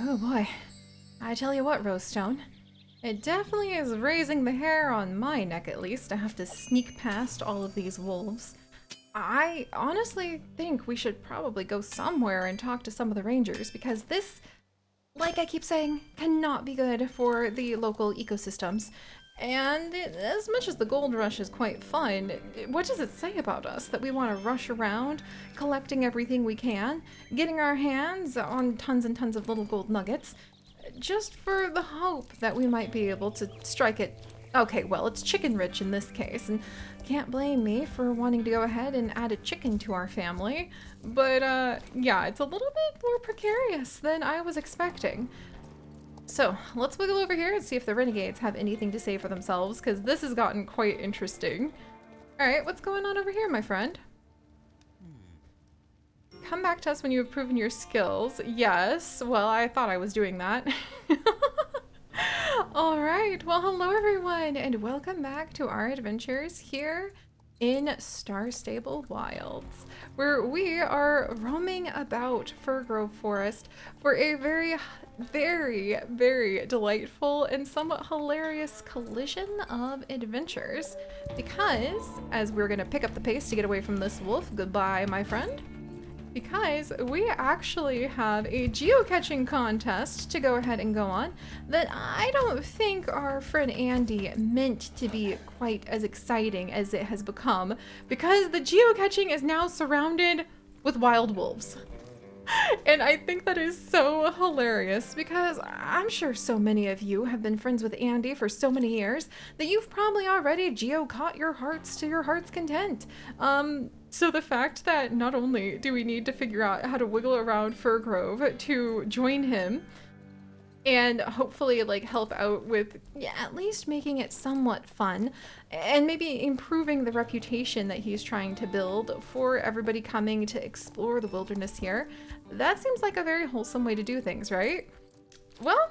Oh boy. I tell you what, Rosestone. It definitely is raising the hair on my neck, at least, to have to sneak past all of these wolves. I honestly think we should probably go somewhere and talk to some of the rangers, because this, like I keep saying, cannot be good for the local ecosystems. And as much as the gold rush is quite fun, what does it say about us that we want to rush around, collecting everything we can, getting our hands on tons and tons of little gold nuggets, just for the hope that we might be able to strike it? Okay, well, it's chicken rich in this case, and can't blame me for wanting to go ahead and add a chicken to our family, but yeah, it's a little bit more precarious than I was expecting. So let's wiggle over here and see if the renegades have anything to say for themselves, because this has gotten quite interesting. Alright, what's going on over here, my friend? Come back to us when you have proven your skills. Yes, well, I thought I was doing that. Alright, well, hello everyone, and welcome back to our adventures here in Starstable Wilds, where we are roaming about Firgrove Forest for a very, very delightful and somewhat hilarious collision of adventures. Because, as we're gonna pick up the pace to get away from this wolf, goodbye, my friend. Because we actually have a geocaching contest to go ahead and go on that I don't think our friend Andy meant to be quite as exciting as it has become, because the geocaching is now surrounded with wild wolves. And I think that is so hilarious, because I'm sure so many of you have been friends with Andy for so many years that you've probably already geo-caught your hearts to your heart's content. So the fact that not only do we need to figure out how to wiggle around Firgrove to join him and hopefully like help out with at least making it somewhat fun and maybe improving the reputation that he's trying to build for everybody coming to explore the wilderness here, that seems like a very wholesome way to do things, right? Well,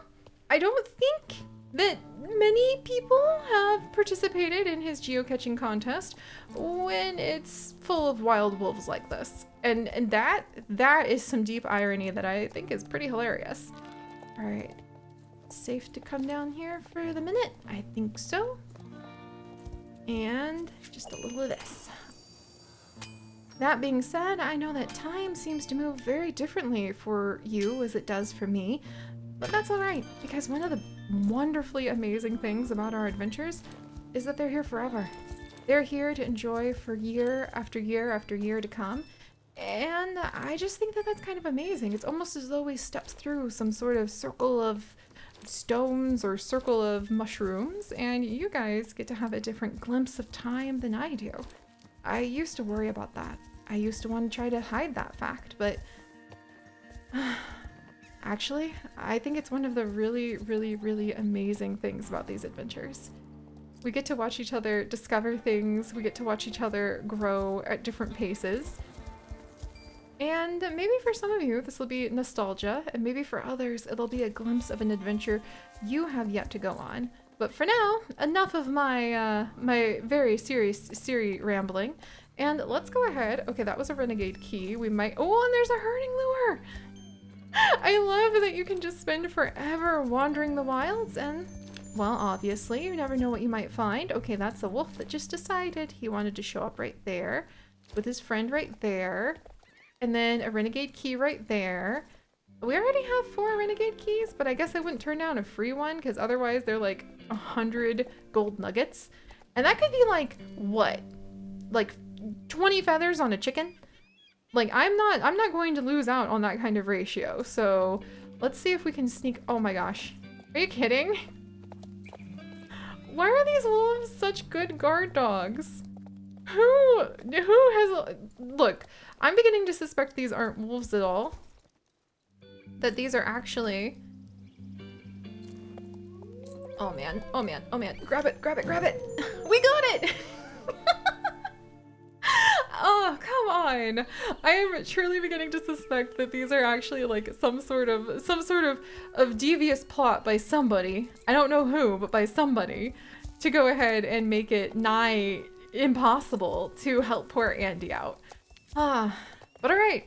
I don't think that many people have participated in his geocaching contest when it's full of wild wolves like this. And that is some deep irony that I think is pretty hilarious. All right, safe to come down here for the minute? I think so. And just a little of this. That being said, I know that time seems to move very differently for you as it does for me, but that's all right, because one of the wonderfully amazing things about our adventures is that they're here forever. They're here to enjoy for year after year after year to come. And I just think that that's kind of amazing. It's almost as though we stepped through some sort of circle of stones or circle of mushrooms, and you guys get to have a different glimpse of time than I do. I used to worry about that. I used to want to try to hide that fact, but actually, I think it's one of the really amazing things about these adventures. We get to watch each other discover things, we get to watch each other grow at different paces. And maybe for some of you, this will be nostalgia, and maybe for others, it'll be a glimpse of an adventure you have yet to go on. But for now, enough of my my very serious Siri rambling, and let's go ahead. Okay, that was a renegade key. We might, oh, and there's a herding lure. I love that you can just spend forever wandering the wilds, and well, obviously, you never know what you might find. Okay, that's a wolf that just decided he wanted to show up right there with his friend right there. And then a renegade key right there. We already have 4 renegade keys, but I guess I wouldn't turn down a free one, because otherwise they're like 100 gold nuggets. And that could be like, what? Like 20 feathers on a chicken? Like, I'm not going to lose out on that kind of ratio. So let's see if we can sneak. Oh my gosh. Are you kidding? Why are these wolves such good guard dogs? Who has, look, I'm beginning to suspect these aren't wolves at all. That these are actually, oh man, grab it. We got it. Oh, come on. I am truly beginning to suspect that these are actually like some sort of devious plot by somebody. I don't know who, but by somebody, to go ahead and make it nigh impossible to help poor Andy out. But all right.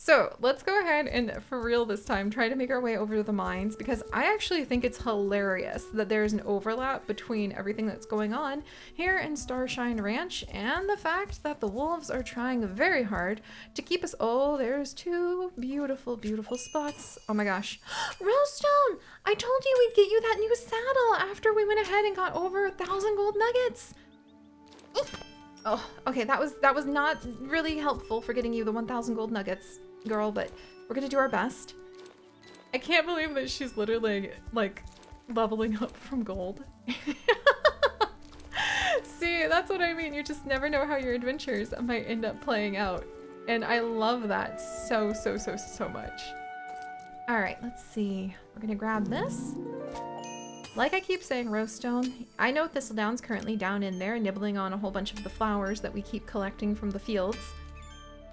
So let's go ahead and, for real this time, try to make our way over to the mines, because I actually think it's hilarious that there's an overlap between everything that's going on here in Starshine Ranch and the fact that the wolves are trying very hard to keep us. Oh, there's two beautiful, beautiful spots. Oh my gosh. Rosestone! I told you we'd get you that new saddle after we went ahead and got over 1,000 gold nuggets. Oh, okay, that was not really helpful for getting you the 1,000 gold nuggets, girl, but we're gonna do our best. I can't believe that she's literally, like, leveling up from gold. See, that's what I mean. You just never know how your adventures might end up playing out. And I love that so, so, so, so much. All right, let's see. We're gonna grab this. Like I keep saying, Rosestone, I know Thistledown's currently down in there nibbling on a whole bunch of the flowers that we keep collecting from the fields.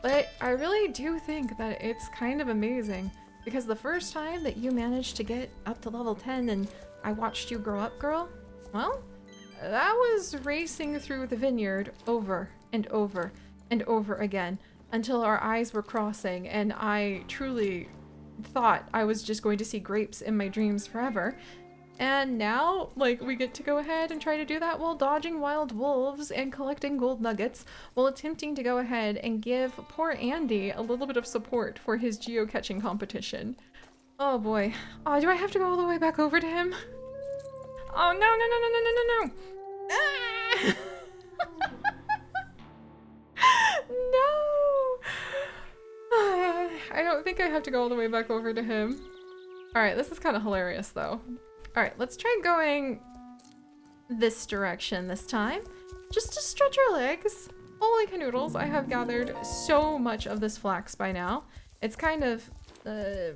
But I really do think that it's kind of amazing, because the first time that you managed to get up to level 10 and I watched you grow up, girl, well, that was racing through the vineyard over and over and over again until our eyes were crossing and I truly thought I was just going to see grapes in my dreams forever. And now, like, we get to go ahead and try to do that while dodging wild wolves and collecting gold nuggets, while attempting to go ahead and give poor Andy a little bit of support for his geocaching competition. Oh boy. Oh, do I have to go all the way back over to him? Oh, no, no, no, no, no, no, no, no! No! I don't think I have to go all the way back over to him. Alright, this is kind of hilarious, though. Alright, let's try going this direction this time, just to stretch our legs. Holy canoodles, I have gathered so much of this flax by now. It's kind of, what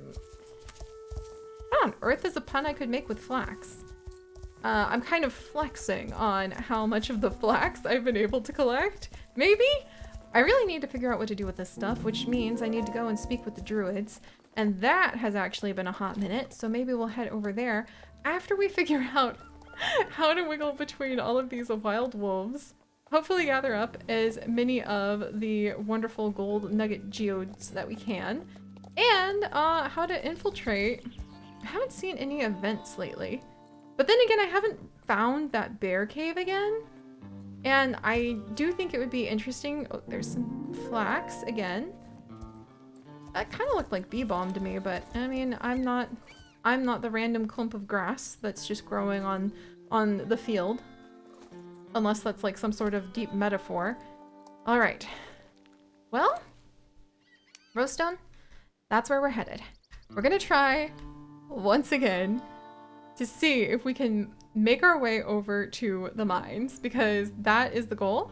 on earth is a pun I could make with flax? I'm kind of flexing on how much of the flax I've been able to collect. Maybe? I really need to figure out what to do with this stuff, which means I need to go and speak with the druids. And that has actually been a hot minute, so maybe we'll head over there after we figure out how to wiggle between all of these wild wolves. Hopefully gather up as many of the wonderful gold nugget geodes that we can. And how to infiltrate. I haven't seen any events lately. But then again, I haven't found that bear cave again. And I do think it would be interesting. Oh, there's some flax again. That kind of looked like bee balm to me, but I mean, I'm not the random clump of grass that's just growing on the field. Unless that's like some sort of deep metaphor. All right. Well, Rosestone, that's where we're headed. We're gonna try once again to see if we can make our way over to the mines, because that is the goal.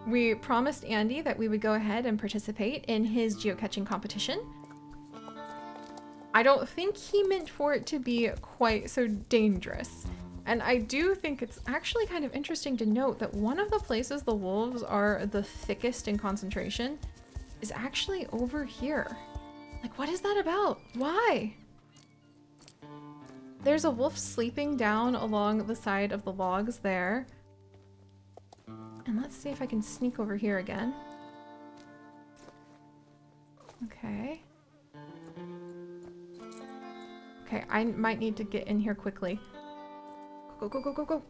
We promised Andy that we would go ahead and participate in his geocaching competition. I don't think he meant for it to be quite so dangerous. And I do think it's actually kind of interesting to note that one of the places the wolves are the thickest in concentration is actually over here. Like, what is that about? Why? There's a wolf sleeping down along the side of the logs there. And let's see if I can sneak over here again. Okay. Okay, I might need to get in here quickly. Go, go, go, go, go.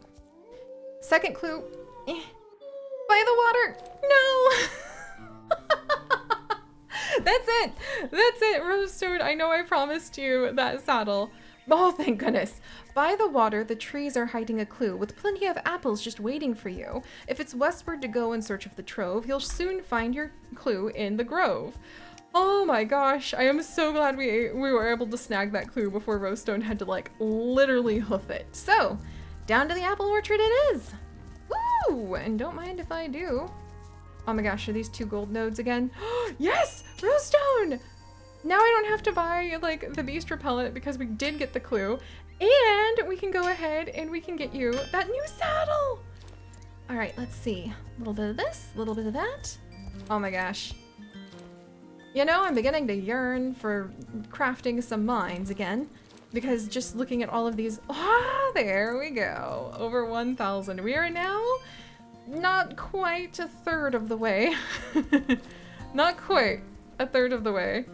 Second clue. By the water. No! That's it. That's it, Rosestone. I know I promised you that saddle. Oh, thank goodness. By the water, the trees are hiding a clue, with plenty of apples just waiting for you. If it's westward to go in search of the trove, you'll soon find your clue in the grove. Oh my gosh, I am so glad we were able to snag that clue before Rosestone had to, like, literally hoof it. So, down to the apple orchard it is. Woo! And don't mind if I do. Oh my gosh, are these 2 gold nodes again? Yes! Rosestone! Now I don't have to buy, like, the beast repellent because we did get the clue. And we can go ahead and we can get you that new saddle! Alright, let's see. A little bit of this, a little bit of that. Oh my gosh. You know, I'm beginning to yearn for crafting some mines again. Because just looking at all of these... Ah, there we go. Over 1,000. We are now not quite a third of the way. Not quite a third of the way.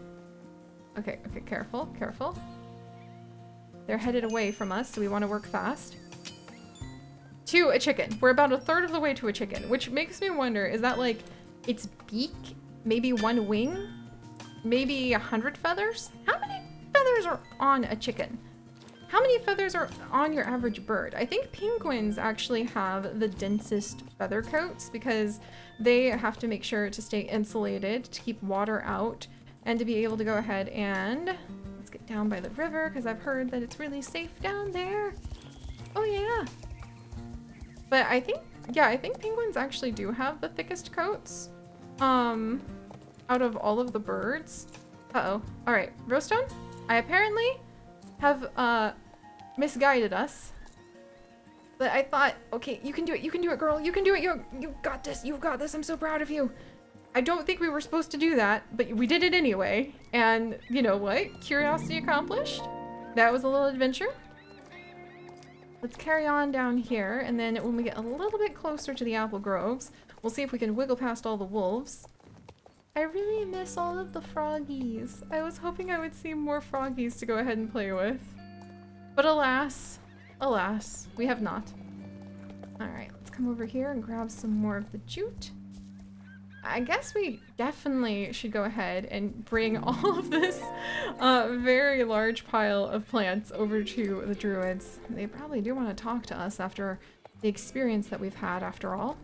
Okay, okay, careful, careful. They're headed away from us, so we want to work fast. To a chicken. We're about a third of the way to a chicken, which makes me wonder, is that like its beak? Maybe one wing? Maybe 100 feathers? How many feathers are on a chicken? How many feathers are on your average bird? I think penguins actually have the densest feather coats because they have to make sure to stay insulated, to keep water out, and to be able to go ahead and let's get down by the river because I've heard that it's really safe down there. Oh yeah. But I think, yeah, I think penguins actually do have the thickest coats out of all of the birds. Uh-oh. All right, Rosestone, I apparently have misguided us. But I thought, okay, you can do it, girl. You can do it. You got this. You've got this. I'm so proud of you. I don't think we were supposed to do that, but we did it anyway. And you know what? Curiosity accomplished. That was a little adventure. Let's carry on down here, and then when we get a little bit closer to the apple groves, we'll see if we can wiggle past all the wolves. I really miss all of the froggies. I was hoping I would see more froggies to go ahead and play with. But alas, alas, we have not. Alright, let's come over here and grab some more of the jute. I guess we definitely should go ahead and bring all of this very large pile of plants over to the druids. They probably do want to talk to us after the experience that we've had after all.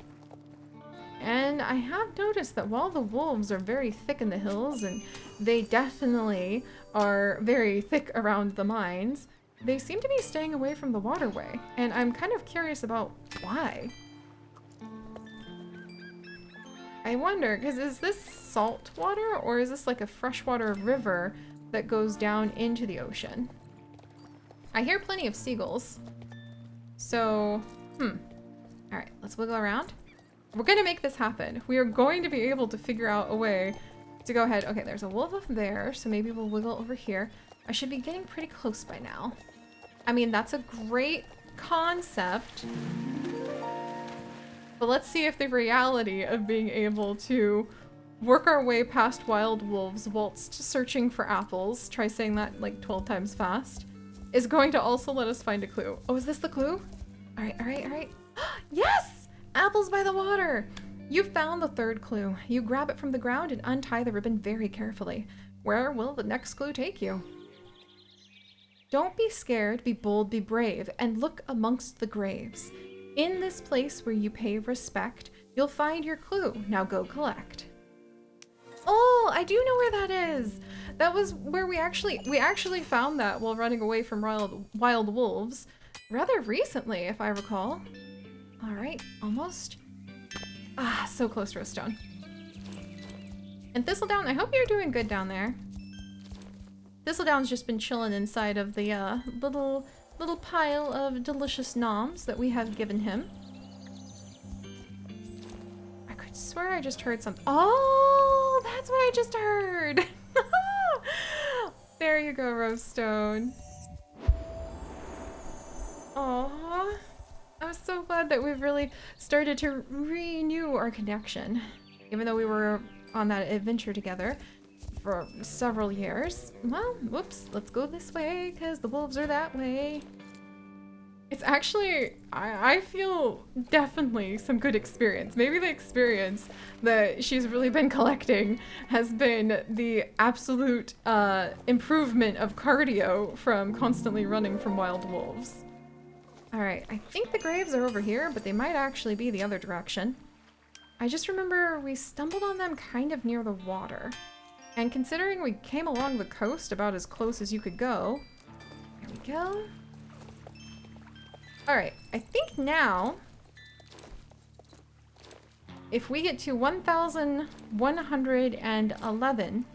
And I have noticed that while the wolves are very thick in the hills, and they definitely are very thick around the mines, they seem to be staying away from the waterway. And I'm kind of curious about why. I wonder, because is this salt water or is this like a freshwater river that goes down into the ocean? I hear plenty of seagulls. So, Alright, let's wiggle around. We're gonna make this happen. We are going to be able to figure out a way to go ahead. Okay, there's a wolf up there, so maybe we'll wiggle over here. I should be getting pretty close by now. I mean, that's a great concept. But let's see if the reality of being able to work our way past wild wolves whilst searching for apples, try saying that like 12 times fast, is going to also let us find a clue. Oh, is this the clue? All right, all right, all right. Yes! Apples by the water! You've found the third clue. You grab it from the ground and untie the ribbon very carefully. Where will the next clue take you? Don't be scared, be bold, be brave, and look amongst the graves. In this place where you pay respect, you'll find your clue. Now go collect. Oh, I do know where that is. That was where we actually found that while running away from wild wolves rather recently, if I recall. All right, almost. Ah, so close, Rosestone. And Thistledown, I hope you're doing good down there. Thistledown's just been chilling inside of the little pile of delicious noms that we have given him. I could swear I just heard something. Oh, that's what I just heard. There you go, Rosestone. Aww. I'm so glad that we've really started to renew our connection. Even though we were on that adventure together for several years. Well, whoops, let's go this way because the wolves are that way. It's actually, I feel definitely some good experience. Maybe the experience that she's really been collecting has been the absolute improvement of cardio from constantly running from wild wolves. All right, I think the graves are over here, but they might actually be the other direction. I just remember we stumbled on them kind of near the water. And considering we came along the coast about as close as you could go, there we go. All right, I think now, if we get to 1,111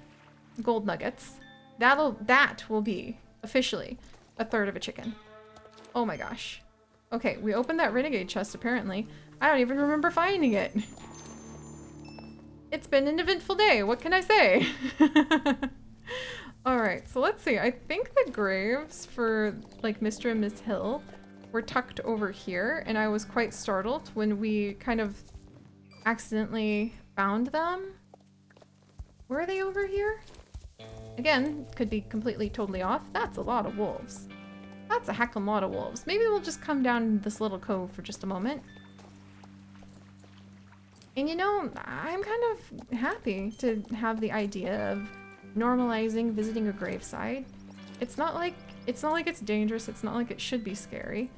gold nuggets, that will be officially a third of a chicken. Oh my gosh. Okay, we opened that renegade chest apparently. I don't even remember finding it. It's been an eventful day, what can I say? Alright, so let's see. I think the graves for like Mr. and Miss Hill were tucked over here, and I was quite startled when we kind of accidentally found them. Were they over here? Again, could be completely, totally off. That's a lot of wolves. That's a heckin' lot of wolves. Maybe we'll just come down this little cove for just a moment. And you know, I'm kind of happy to have the idea of normalizing visiting a gravesite. It's not like it's dangerous. It's not like it should be scary.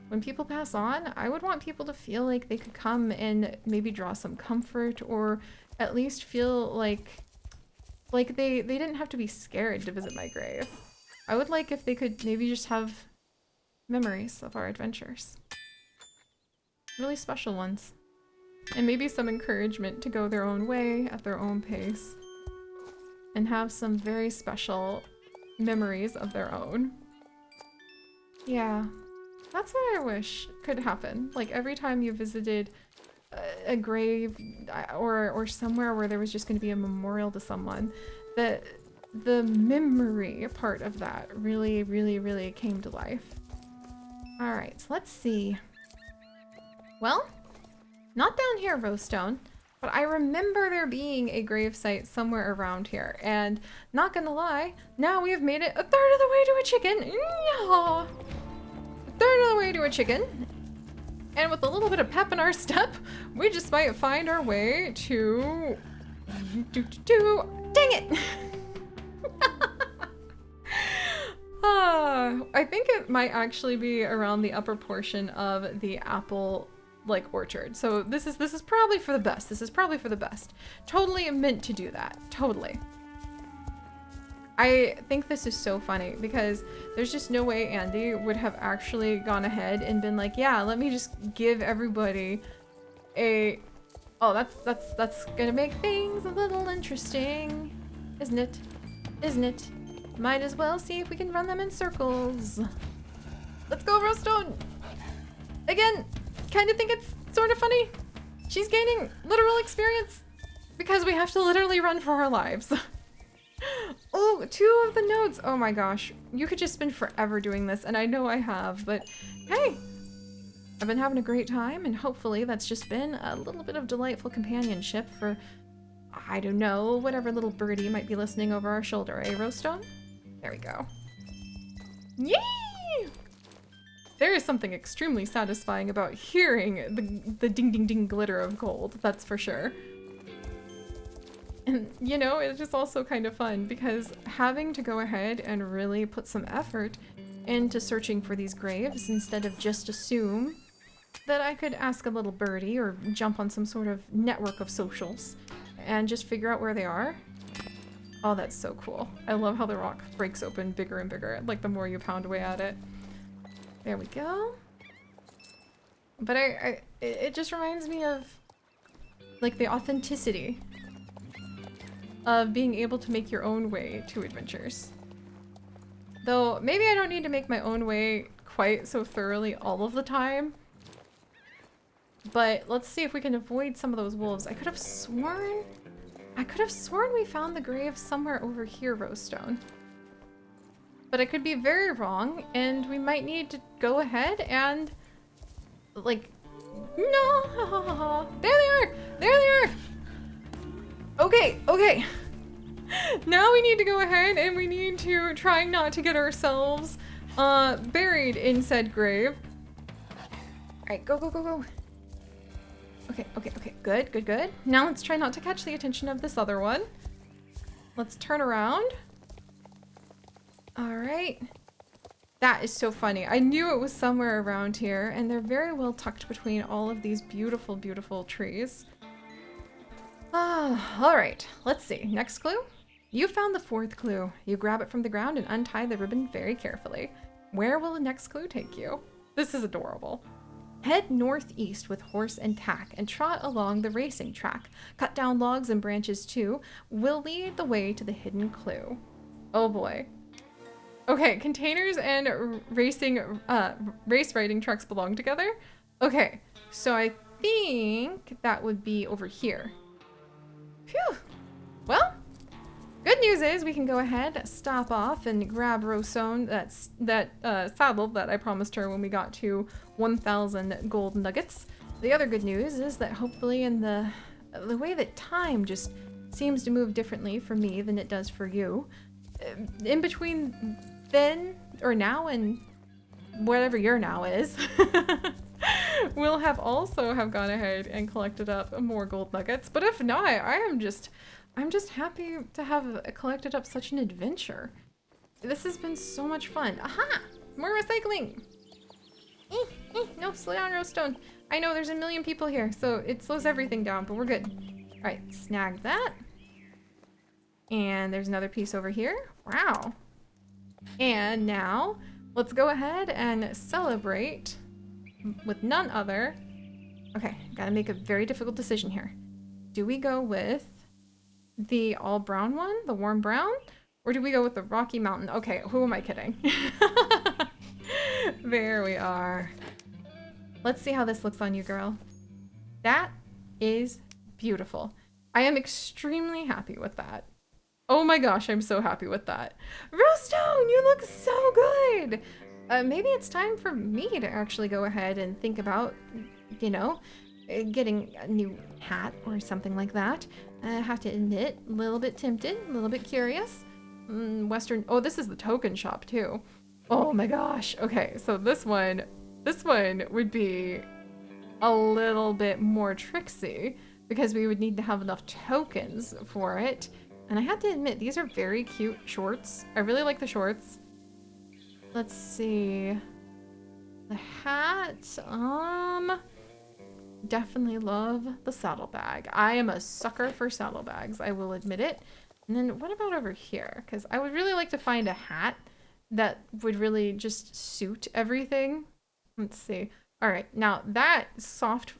When people pass on, I would want people to feel like they could come and maybe draw some comfort, or at least feel like they didn't have to be scared to visit my grave. I would like if they could maybe just have memories of our adventures. Really special ones. And maybe some encouragement to go their own way at their own pace. And have some very special memories of their own. Yeah. That's what I wish could happen. Like every time you visited a grave or somewhere where there was just going to be a memorial to someone, that the memory part of that really, really, really came to life. All right, so let's see. Well, not down here, Rosestone, but I remember there being a gravesite somewhere around here, and not gonna lie, now we have made it a third of the way to a chicken. Yeah. A third of the way to a chicken. And with a little bit of pep in our step, we just might find our way to... Dang it! I think it might actually be around the upper portion of the apple orchard. So this is probably for the best. This is probably for the best. Totally meant to do that. Totally. I think this is so funny because there's just no way Andy would have actually gone ahead and been like, yeah, let me just give everybody a... Oh, that's gonna make things a little interesting. Isn't it? Isn't it? Might as well see if we can run them in circles. Let's go, Rosestone! Again, kind of think it's sort of funny. She's gaining literal experience because we have to literally run for our lives. Oh, 2 of the nodes. Oh my gosh. You could just spend forever doing this, and I know I have, but hey, I've been having a great time, and hopefully that's just been a little bit of delightful companionship for, I don't know, whatever little birdie might be listening over our shoulder, eh, Rosestone? There we go. Yay! There is something extremely satisfying about hearing the ding ding ding glitter of gold, that's for sure. And, you know, it's just also kind of fun because having to go ahead and really put some effort into searching for these graves instead of just assume that I could ask a little birdie or jump on some sort of network of socials and just figure out where they are. Oh, that's so cool. I love how the rock breaks open bigger and bigger, like the more you pound away at it. There we go. But it just reminds me of like the authenticity of being able to make your own way to adventures. Though maybe I don't need to make my own way quite so thoroughly all of the time. But let's see if we can avoid some of those wolves. I could have sworn we found the grave somewhere over here, Rosestone. But I could be very wrong, and we might need to go ahead and like, no, there they are, there they are. Okay, okay. Now we need to go ahead and we need to try not to get ourselves buried in said grave. Alright, go, go, go, go. Okay, okay, okay. Good, good, good. Now let's try not to catch the attention of this other one. Let's turn around. Alright. That is so funny. I knew it was somewhere around here, and they're very well tucked between all of these beautiful, beautiful trees. Alright, let's see. Next clue? You found the 4th clue. You grab it from the ground and untie the ribbon very carefully. Where will the next clue take you? This is adorable. Head northeast with horse and tack and trot along the racing track. Cut down logs and branches too. Will lead the way to the hidden clue. Oh boy. Okay, containers and race riding trucks belong together. Okay, so I think that would be over here. Phew. Well, good news is we can go ahead, stop off, and grab Rosestone that saddle that I promised her when we got to 1,000 gold nuggets. The other good news is that hopefully in the way that time just seems to move differently for me than it does for you. In between then, or now, and whatever your now is, we'll have gone ahead and collected up more gold nuggets. But if not, I'm just happy to have collected up such an adventure. This has been so much fun. Aha! More recycling! No, slow down, Rosestone. I know there's a million people here, so it slows everything down, but we're good. Alright, snag that. And there's another piece over here. Wow. And now, let's go ahead and celebrate with none other. Okay, gotta make a very difficult decision here. Do we go with the all brown one, the warm brown? Or do we go with the Rocky Mountain? Okay, who am I kidding? There we are. Let's see how this looks on you, girl. That is beautiful. I am extremely happy with that. Oh my gosh, I'm so happy with that. Rosestone, you look so good! Maybe it's time for me to actually go ahead and think about, you know, getting a new hat or something like that. I have to admit, a little bit tempted, a little bit curious. Western, oh, this is the token shop too. Oh my gosh. Okay, so this one would be a little bit more tricksy because we would need to have enough tokens for it. And I have to admit, these are very cute shorts. I really like the shorts. Let's see. The hat, definitely love the saddlebag. I am a sucker for saddlebags, I will admit it. And then what about over here? Because I would really like to find a hat that would really just suit everything. Let's see. All right, now that soft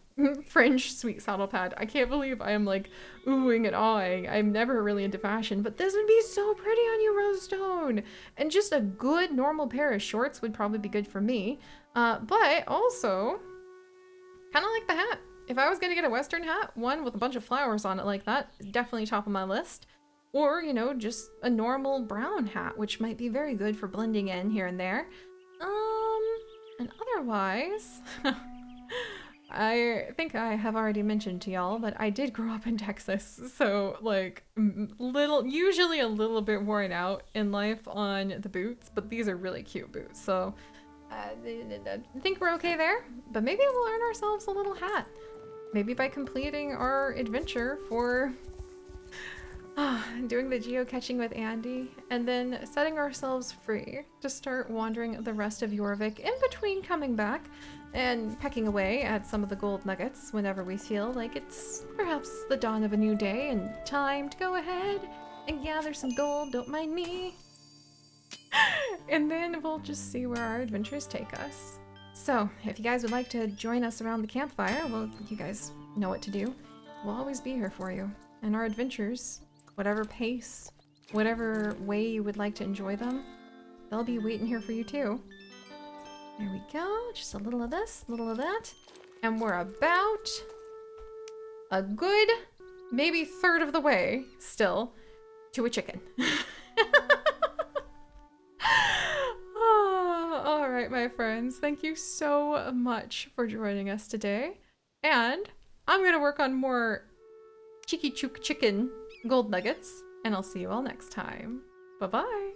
fringe sweet saddle pad, I can't believe I am like oohing and awing. I'm never really into fashion, but this would be so pretty on you, Rosestone. And just a good normal pair of shorts would probably be good for me. But also, kind of like the hat. If I was gonna get a Western hat, one with a bunch of flowers on it like that, definitely top of my list. Or, you know, just a normal brown hat, which might be very good for blending in here and there. And otherwise, I think I have already mentioned to y'all, but I did grow up in Texas, so like usually a little bit worn out in life on the boots, but these are really cute boots, so I think we're okay there. But maybe we'll earn ourselves a little hat. Maybe by completing our adventure for doing the geocaching with Andy, and then setting ourselves free to start wandering the rest of Jorvik in between coming back and pecking away at some of the gold nuggets whenever we feel like it's perhaps the dawn of a new day and time to go ahead and gather some gold, don't mind me. And then we'll just see where our adventures take us. So, if you guys would like to join us around the campfire, well, you guys know what to do. We'll always be here for you. And our adventures, whatever pace, whatever way you would like to enjoy them, they'll be waiting here for you too. There we go, just a little of this, a little of that. And we're about a good, maybe third of the way, still, to a chicken. Oh, all right, my friends, thank you so much for joining us today. And I'm gonna work on more cheeky chook chicken gold nuggets, and I'll see you all next time. Bye-bye.